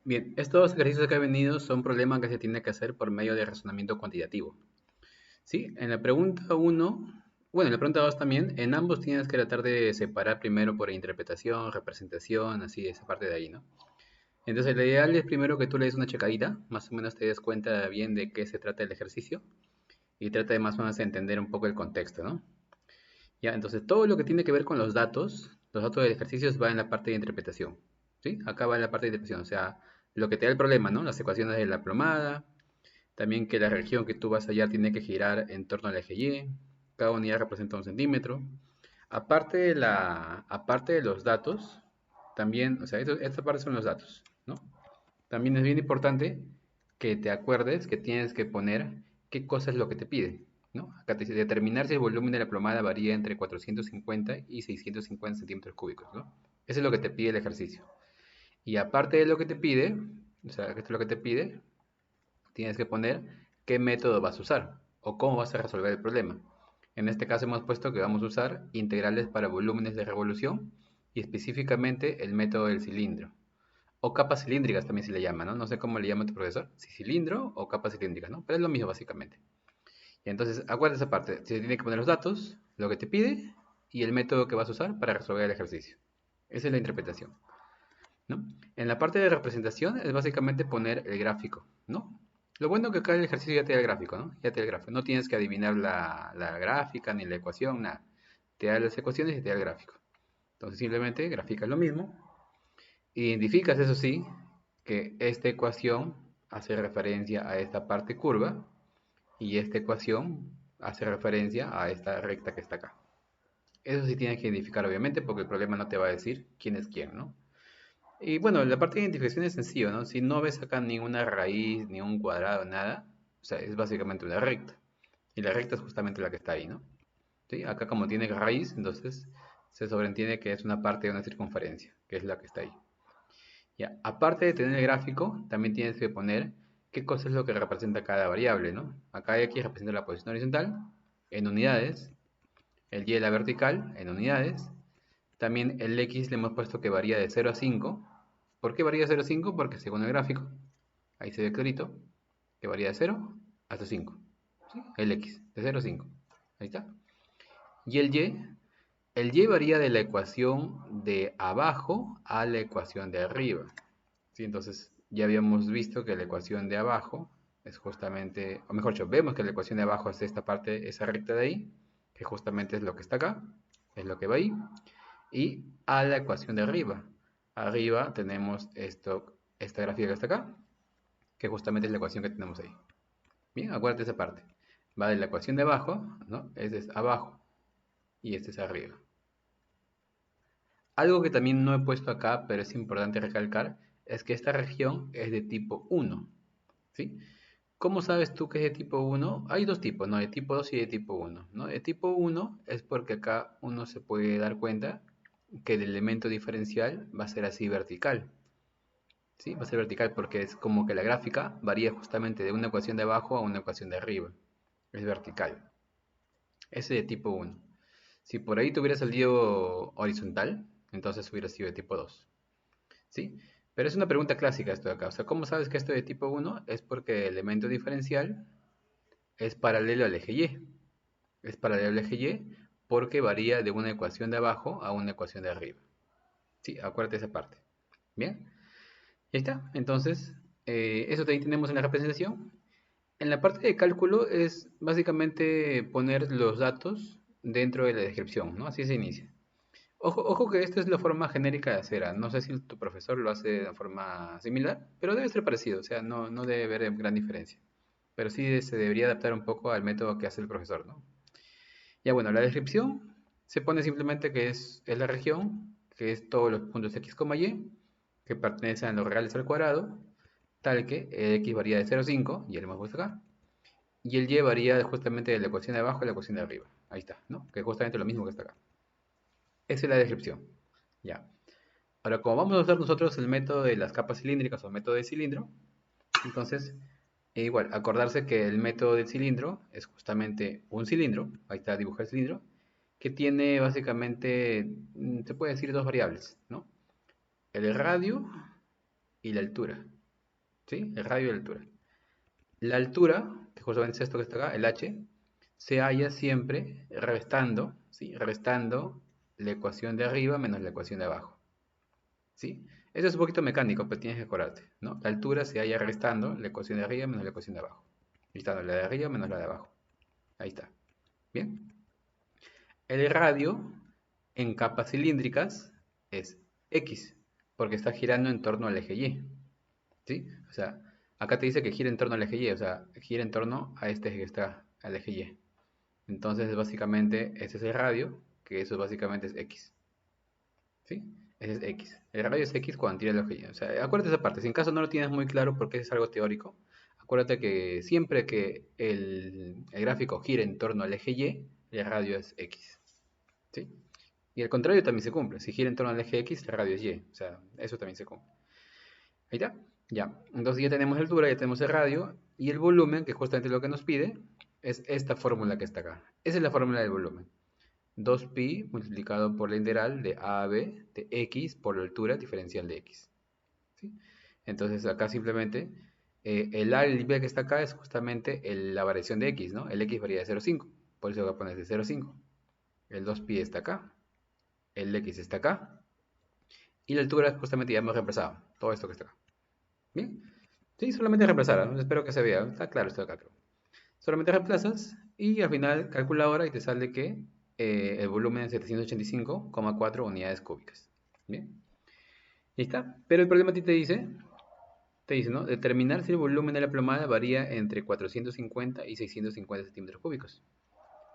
Bien, estos ejercicios que han venido son problemas que se tienen que hacer por medio de razonamiento cuantitativo. ¿Sí? En la pregunta uno, bueno, en la pregunta 2 también, en ambos tienes que tratar de separar primero por interpretación, representación, así, esa parte de ahí, ¿no? Entonces, lo ideal es primero que tú le des una checadita, más o menos te des cuenta bien de qué se trata el ejercicio y trata de más o menos entender un poco el contexto, ¿no? Ya, entonces todo lo que tiene que ver con los datos del ejercicio va en la parte de interpretación, ¿sí? Acá va en la parte de interpretación, o sea, lo que te da el problema, ¿no? Las ecuaciones de la plomada, también que la región que tú vas a hallar tiene que girar en torno al eje Y, cada unidad representa un centímetro. Aparte de los datos, también, o sea, esta parte son los datos, ¿no? También es bien importante que te acuerdes que tienes que poner qué cosa es lo que te pide, ¿no? Acá te dice determinar si el volumen de la plomada varía entre 450 y 650 centímetros cúbicos, ¿no? Eso es lo que te pide el ejercicio. Y aparte de lo que te pide, o sea, esto es lo que te pide, tienes que poner qué método vas a usar o cómo vas a resolver el problema. En este caso hemos puesto que vamos a usar integrales para volúmenes de revolución y específicamente el método del cilindro. O capas cilíndricas también se le llama, ¿no? No sé cómo le llama tu profesor, si cilindro o capas cilíndricas, ¿no? Pero es lo mismo básicamente. Y entonces, acuérdate esa parte, se tiene que poner los datos, lo que te pide y el método que vas a usar para resolver el ejercicio. Esa es la interpretación, ¿no? En la parte de representación es básicamente poner el gráfico, ¿no? Lo bueno que acá el ejercicio ya te da el gráfico, ¿no? Ya te da el gráfico. No tienes que adivinar la gráfica ni la ecuación, nada. Te da las ecuaciones y te da el gráfico. Entonces simplemente graficas lo mismo. Identificas, eso sí, que esta ecuación hace referencia a esta parte curva y esta ecuación hace referencia a esta recta que está acá. Eso sí tienes que identificar, obviamente, porque el problema no te va a decir quién es quién, ¿no? Y bueno, la parte de identificación es sencillo, ¿no? Si no ves acá ninguna raíz, ni un cuadrado, nada, o sea, es básicamente una recta. Y la recta es justamente la que está ahí, ¿no? ¿Sí? Acá como tiene raíz, entonces se sobreentiende que es una parte de una circunferencia, que es la que está ahí. Ya, aparte de tener el gráfico, también tienes que poner qué cosa es lo que representa cada variable, ¿no? Acá y aquí representa la posición horizontal en unidades, el y de la vertical en unidades, también el x le hemos puesto que varía de 0 a 5. ¿Por qué varía de 0 a 5? Porque según el gráfico, ahí se ve clarito, que varía de 0 hasta 5. ¿Sí? El x, de 0 a 5. Ahí está. Y el y varía de la ecuación de abajo a la ecuación de arriba. ¿Sí? Entonces ya habíamos visto que la ecuación de abajo es justamente, o mejor dicho, vemos que la ecuación de abajo es esta parte, esa recta de ahí, que justamente es lo que está acá, es lo que va ahí, y a la ecuación de arriba. Arriba tenemos esta gráfica que está acá, que justamente es la ecuación que tenemos ahí. Bien, acuérdate esa parte. Va de la ecuación de abajo, ¿no? Este es abajo y este es arriba. Algo que también no he puesto acá, pero es importante recalcar, es que esta región es de tipo 1, ¿sí? ¿Cómo sabes tú que es de tipo 1? Hay dos tipos, ¿no? De tipo 2 y de tipo 1, ¿no? De tipo 1 es porque acá uno se puede dar cuenta que el elemento diferencial va a ser así vertical, ¿sí? Va a ser vertical porque es como que la gráfica varía justamente de una ecuación de abajo a una ecuación de arriba. Es vertical. Ese de tipo 1. Si por ahí te hubiera salido horizontal, entonces hubiera sido de tipo 2, ¿sí? Pero es una pregunta clásica esto de acá. O sea, ¿cómo sabes que esto de tipo 1? Es porque el elemento diferencial es paralelo al eje Y. Es paralelo al eje Y porque varía de una ecuación de abajo a una ecuación de arriba. Sí, acuérdate esa parte. Bien, ya está. Entonces, eso también tenemos en la representación. En la parte de cálculo es básicamente poner los datos dentro de la descripción, ¿no? Así se inicia. Ojo, ojo que esta es la forma genérica de hacer. No sé si tu profesor lo hace de forma similar, pero debe ser parecido, o sea, no debe haber gran diferencia. Pero sí se debería adaptar un poco al método que hace el profesor, ¿no? Ya bueno, la descripción se pone simplemente que es la región, que es todos los puntos x, y, que pertenecen a los reales al cuadrado, tal que el x varía de 0 a 5, y ya lo hemos puesto acá, y el y varía justamente de la ecuación de abajo a la ecuación de arriba. Ahí está, ¿no? Que es justamente lo mismo que está acá. Esa es la descripción. Ya. Ahora, como vamos a usar nosotros el método de las capas cilíndricas o método de cilindro, entonces, igual, acordarse que el método del cilindro es justamente un cilindro, ahí está dibujado el cilindro, que tiene básicamente, se puede decir dos variables, ¿no? El radio y la altura. ¿sí? El radio y la altura. La altura, que justamente es esto que está acá, el h, se halla siempre restando, ¿sí? Restando la ecuación de arriba menos la ecuación de abajo, ¿sí? Eso es un poquito mecánico, pero tienes que acordarte, ¿no? La altura se halla restando la ecuación de arriba menos la ecuación de abajo. Restando la de arriba menos la de abajo. Ahí está. ¿Bien? El radio en capas cilíndricas es X, porque está girando en torno al eje Y, ¿sí? O sea, acá te dice que gira en torno al eje Y, o sea, gira en torno a este eje que está al eje Y. Entonces, básicamente, ese es el radio, que eso básicamente es X, ¿sí? Ese es X. El radio es X cuando tira el eje Y. O sea, acuérdate esa parte. Si en caso no lo tienes muy claro porque es algo teórico, acuérdate que siempre que el gráfico gire en torno al eje Y, el radio es X, ¿sí? Y el contrario también se cumple. Si gira en torno al eje X, el radio es Y. O sea, eso también se cumple. Ahí está. Ya. Entonces ya tenemos la altura, ya tenemos el radio. Y el volumen, que es justamente lo que nos pide, es esta fórmula que está acá. Esa es la fórmula del volumen. 2pi multiplicado por la integral de a a b de x por la altura diferencial de x. ¿Sí? Entonces acá simplemente el a y el b que está acá es justamente la variación de x, ¿no? El x varía de 0,5. Por eso voy a poner de 0,5. El 2pi está acá. El x está acá. Y la altura justamente ya hemos reemplazado. Todo esto que está acá. ¿Bien? Sí, solamente reemplazar, ¿no? Espero que se vea. Está claro esto de acá, creo. Solamente reemplazas y al final calcula ahora y te sale que el volumen es 785,4 unidades cúbicas. ¿Bien? Y está. Pero el problema a ti te dice, ¿no? Determinar si el volumen de la plomada varía entre 450 y 650 centímetros cúbicos.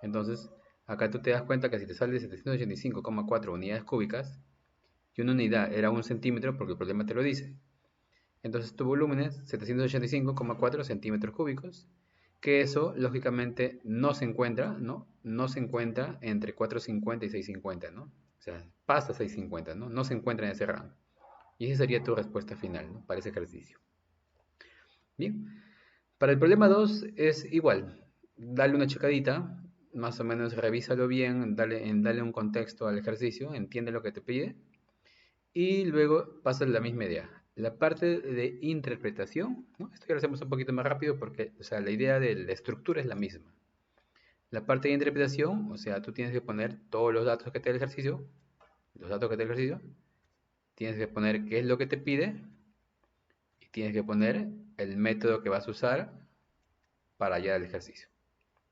Entonces, acá tú te das cuenta que si te sale 785,4 unidades cúbicas, y una unidad era un centímetro porque el problema te lo dice. Entonces tu volumen es 785,4 centímetros cúbicos, que eso lógicamente no se encuentra, ¿no? No se encuentra entre 450 y 650, ¿no? O sea, pasa 650, ¿no? No se encuentra en ese rango. Y esa sería tu respuesta final, ¿no? Para ese ejercicio. Bien. Para el problema 2 es igual. Dale una checadita, más o menos revísalo bien, dale un contexto al ejercicio, entiende lo que te pide y luego pasa la misma idea. La parte de interpretación, ¿no? Esto ya lo hacemos un poquito más rápido porque, o sea, la idea de la estructura es la misma. La parte de interpretación, o sea, tú tienes que poner todos los datos que te da el ejercicio, tienes que poner qué es lo que te pide y tienes que poner el método que vas a usar para hallar el ejercicio.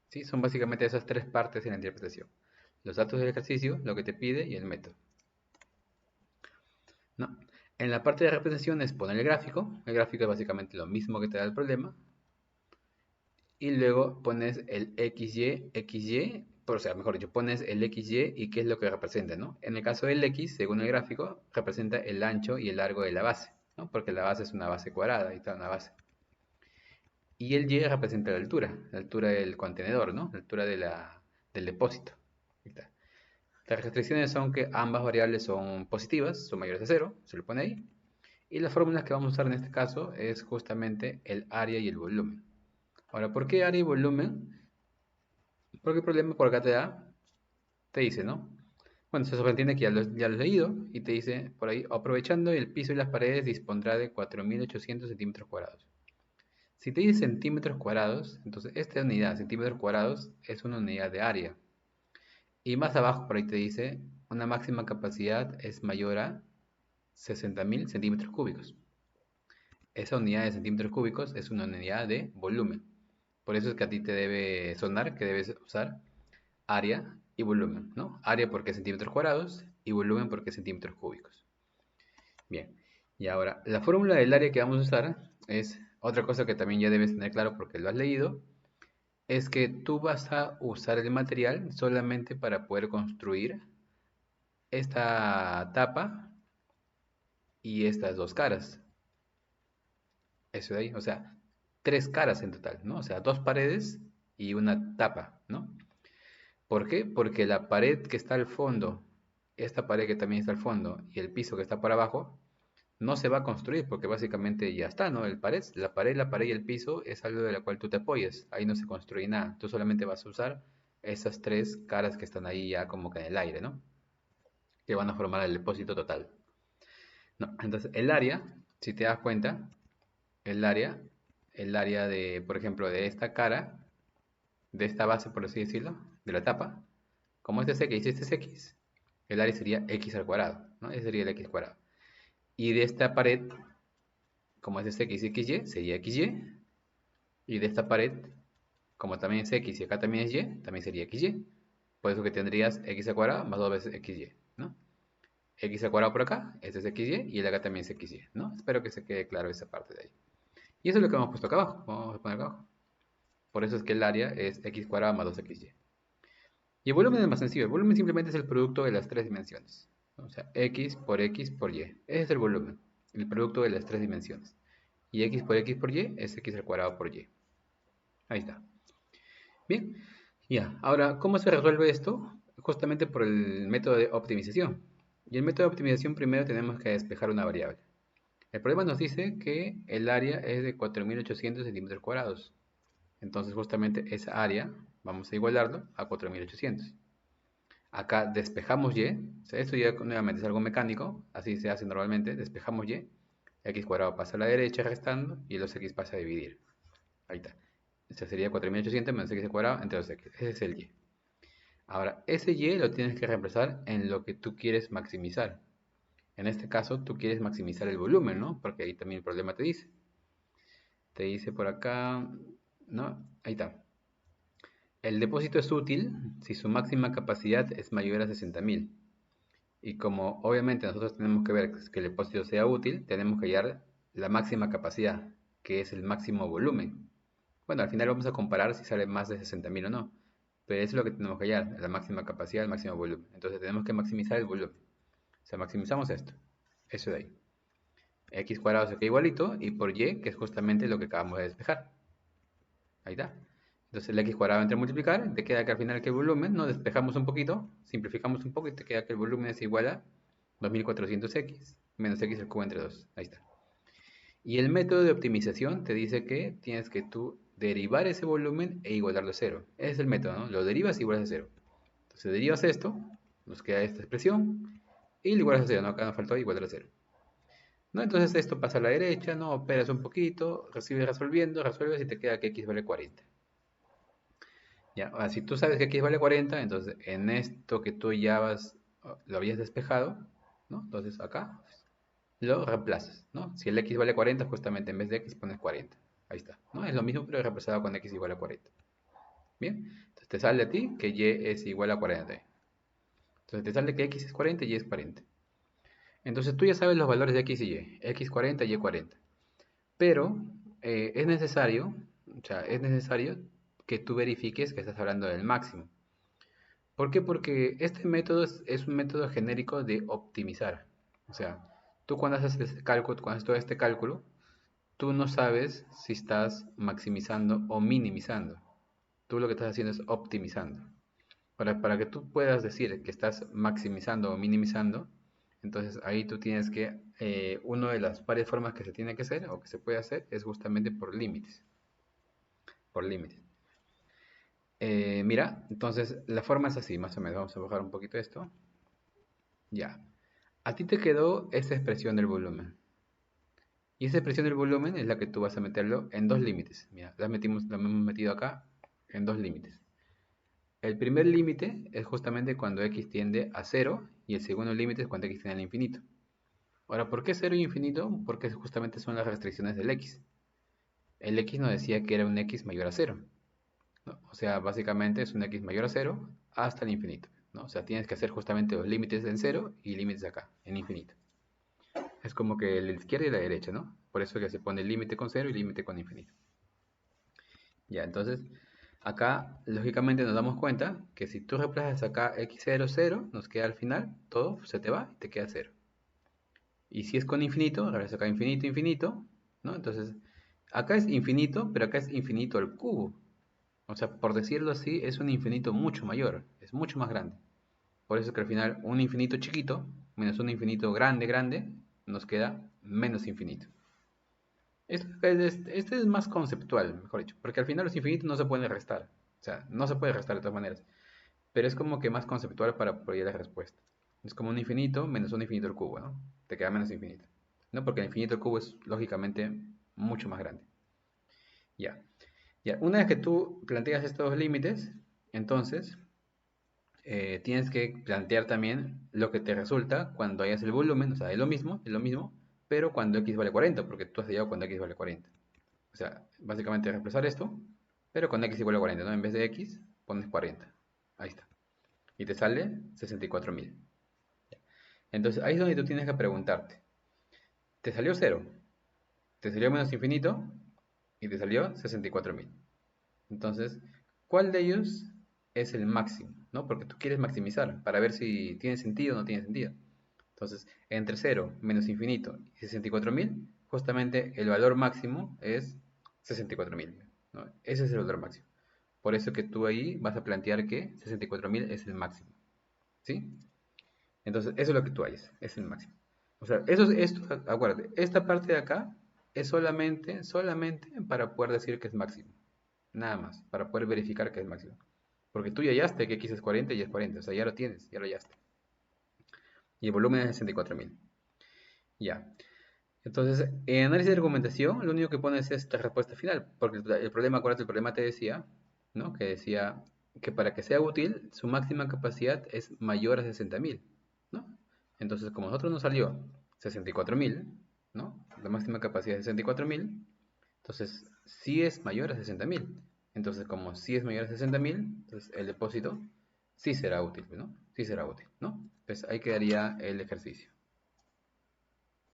¿Sí? Son básicamente esas tres partes en la interpretación. Los datos del ejercicio, lo que te pide y el método. ¿No? En la parte de representación es poner el gráfico. El gráfico es básicamente lo mismo que te da el problema. Y luego pones el XY, o sea, mejor dicho, pones el XY y qué es lo que representa, ¿no? En el caso del X, según el gráfico, representa el ancho y el largo de la base, ¿no? Porque la base es una base cuadrada, y está una base. Y el Y representa la altura del contenedor, ¿no? La altura del depósito. Ahí está. Las restricciones son que ambas variables son positivas, son mayores a 0, se lo pone ahí. Y las fórmulas que vamos a usar en este caso es justamente el área y el volumen. Ahora, ¿por qué área y volumen? Porque el problema por acá te dice, ¿no? Bueno, se sobreentiende que ya lo has leído y te dice por ahí, aprovechando el piso y las paredes dispondrá de 4.800 centímetros cuadrados. Si te dice centímetros cuadrados, entonces esta unidad, centímetros cuadrados, es una unidad de área. Y más abajo por ahí te dice, una máxima capacidad es mayor a 60.000 centímetros cúbicos. Esa unidad de centímetros cúbicos es una unidad de volumen. Por eso es que a ti te debe sonar que debes usar área y volumen, ¿no? Área porque es centímetros cuadrados y volumen porque es centímetros cúbicos. Bien, y ahora la fórmula del área que vamos a usar es otra cosa que también ya debes tener claro porque lo has leído, es que tú vas a usar el material solamente para poder construir esta tapa y estas dos caras. Eso de ahí, o sea, tres caras en total, ¿no? O sea, dos paredes y una tapa, ¿no? ¿Por qué? Porque la pared que está al fondo, esta pared que también está al fondo y el piso que está por abajo, no se va a construir porque básicamente ya está, ¿no? La pared y el piso es algo de la cual tú te apoyas. Ahí no se construye nada. Tú solamente vas a usar esas tres caras que están ahí ya como que en el aire, ¿no? Que van a formar el depósito total. No, entonces el área, si te das cuenta, el área, el área de, por ejemplo, de esta cara, de esta base, por así decirlo, de la tapa, como este es x y este es x, el área sería x al cuadrado, ¿no? Ese sería el x cuadrado. Y de esta pared, como este es x y xy, sería xy. Y de esta pared, como también es x y acá también es y, también sería xy. Por eso que tendrías x al cuadrado más 2 veces xy, ¿no? X al cuadrado por acá, este es xy y el de acá también es xy, ¿no? Espero que se quede claro esa parte de ahí. Y eso es lo que hemos puesto acá abajo. Vamos a poner acá abajo. Por eso es que el área es x cuadrado más 2xy. Y el volumen es más sencillo. El volumen simplemente es el producto de las tres dimensiones. O sea, x por y. Ese es el volumen. El producto de las tres dimensiones. Y x por y es x al cuadrado por y. Ahí está. Bien. Ya. Ahora, ¿cómo se resuelve esto? Justamente por el método de optimización. Y el método de optimización primero tenemos que despejar una variable. El problema nos dice que el área es de 4.800 centímetros cuadrados. Entonces justamente esa área vamos a igualarlo a 4.800. Acá despejamos y, o sea, esto ya nuevamente es algo mecánico, así se hace normalmente, despejamos y, x cuadrado pasa a la derecha restando y los x pasa a dividir. Ahí está. Este sería 4.800 menos x cuadrado entre 2x. Ese es el y. Ahora, ese y lo tienes que reemplazar en lo que tú quieres maximizar. En este caso, tú quieres maximizar el volumen, ¿no? Porque ahí también el problema te dice. Te dice por acá, ¿no? Ahí está. El depósito es útil si su máxima capacidad es mayor a 60.000. Y como obviamente nosotros tenemos que ver que el depósito sea útil, tenemos que hallar la máxima capacidad, que es el máximo volumen. Bueno, al final vamos a comparar si sale más de 60.000 o no. Pero eso es lo que tenemos que hallar, la máxima capacidad, el máximo volumen. Entonces tenemos que maximizar el volumen. O sea, maximizamos esto. Eso de ahí. X cuadrado se queda igualito y por y, que es justamente lo que acabamos de despejar. Ahí está. Entonces el x cuadrado entre multiplicar, te queda que al final que el volumen, ¿no? Despejamos un poquito, simplificamos un poco y te queda que el volumen es igual a 2400x menos x al cubo entre 2. Ahí está. Y el método de optimización te dice que tienes que tú derivar ese volumen e igualarlo a cero. Ese es el método, ¿no? Lo derivas y igualas a cero. Entonces derivas esto, nos queda esta expresión y lo igualas a cero, ¿no? Acá nos faltó igualar a cero. ¿No? Entonces esto pasa a la derecha, ¿no? Operas un poquito, recibes resolviendo, resuelves y te queda que x vale 40. Ya, ahora, si tú sabes que x vale 40, entonces en esto que tú ya lo habías despejado, ¿no? Entonces acá lo reemplazas, ¿no? Si el x vale 40, justamente en vez de x pones 40. Ahí está, ¿no? Es lo mismo, pero reemplazado con x igual a 40. Bien, entonces te sale a ti que y es igual a 40. Entonces te sale que x es 40 y y es 40. Entonces tú ya sabes los valores de x y y, x 40 y y 40. Pero es necesario, o sea, es necesario que tú verifiques que estás hablando del máximo. ¿Por qué? Porque este método es un método genérico de optimizar. O sea, tú cuando haces este cálculo, cuando haces todo este cálculo, tú no sabes si estás maximizando o minimizando. Tú lo que estás haciendo es optimizando. Para que tú puedas decir que estás maximizando o minimizando, entonces ahí tú tienes que, una de las varias formas que se tiene que hacer o que se puede hacer es justamente por límites. Por límites. Mira, entonces la forma es así, más o menos. Vamos a bajar un poquito esto. Ya. A ti te quedó esa expresión del volumen. Y esa expresión del volumen es la que tú vas a meterlo en dos límites. Mira, la hemos metido acá en dos límites. El primer límite es justamente cuando x tiende a 0 y el segundo límite es cuando x tiende al infinito. Ahora, ¿por qué 0 y infinito? Porque justamente son las restricciones del x. El x nos decía que era un x mayor a 0, ¿no? O sea, básicamente es un x mayor a 0 hasta el infinito, ¿no? O sea, tienes que hacer justamente los límites en 0 y límites acá, en infinito. Es como que la izquierda y la derecha, ¿no? Por eso que se pone límite con 0 y límite con infinito. Ya, entonces, acá lógicamente nos damos cuenta que si tú reemplazas acá x0, 0, nos queda al final, todo se te va y te queda 0. Y si es con infinito, reemplazas acá infinito, infinito, ¿no? Entonces, acá es infinito, pero acá es infinito al cubo. O sea, por decirlo así, es un infinito mucho mayor, es mucho más grande. Por eso es que al final un infinito chiquito menos un infinito grande, grande, nos queda menos infinito. Este es más conceptual, mejor dicho, porque al final los infinitos no se pueden restar. O sea, no se puede restar de todas maneras. Pero es como que más conceptual para poder la respuesta. Es como un infinito menos un infinito al cubo, ¿no? Te queda menos infinito. ¿No? Porque el infinito al cubo es lógicamente mucho más grande. Ya. Una vez que tú planteas estos límites, entonces tienes que plantear también lo que te resulta cuando hayas el volumen, o sea, es lo mismo, pero cuando x vale 40, porque tú has llegado cuando x vale 40. O sea, básicamente reemplazar esto, pero con x igual a 40, ¿no? En vez de x, pones 40. Ahí está. Y te sale 64.000. Entonces, ahí es donde tú tienes que preguntarte. ¿Te salió 0? ¿Te salió menos infinito? Y te salió 64.000. Entonces, ¿cuál de ellos es el máximo? ¿No? Porque tú quieres maximizar para ver si tiene sentido o no tiene sentido. Entonces, entre 0 menos infinito y 64.000, justamente el valor máximo es 64.000, ¿no? Ese es el valor máximo. Por eso que tú ahí vas a plantear que 64.000 es el máximo. ¿Sí? Entonces, eso es lo que tú hayas, es el máximo. O sea, acuérdate, esta parte de acá es solamente para poder decir que es máximo. Nada más, para poder verificar que es máximo. Porque tú ya hallaste que x es 40 y es 40, o sea, ya lo tienes, ya lo hallaste. Y el volumen es 64.000. Ya. Entonces, en análisis de argumentación, lo único que pones es la respuesta final, porque el problema, acuérdate, el problema te decía, ¿no? Que decía que para que sea útil, su máxima capacidad es mayor a 60.000, ¿no? Entonces, como a nosotros nos salió 64.000, ¿no? La máxima capacidad es 64.000, entonces sí es mayor a 60.000. Entonces, como sí es mayor a 60.000, entonces el depósito sí será útil, ¿no? Sí será útil, ¿no? Pues ahí quedaría el ejercicio.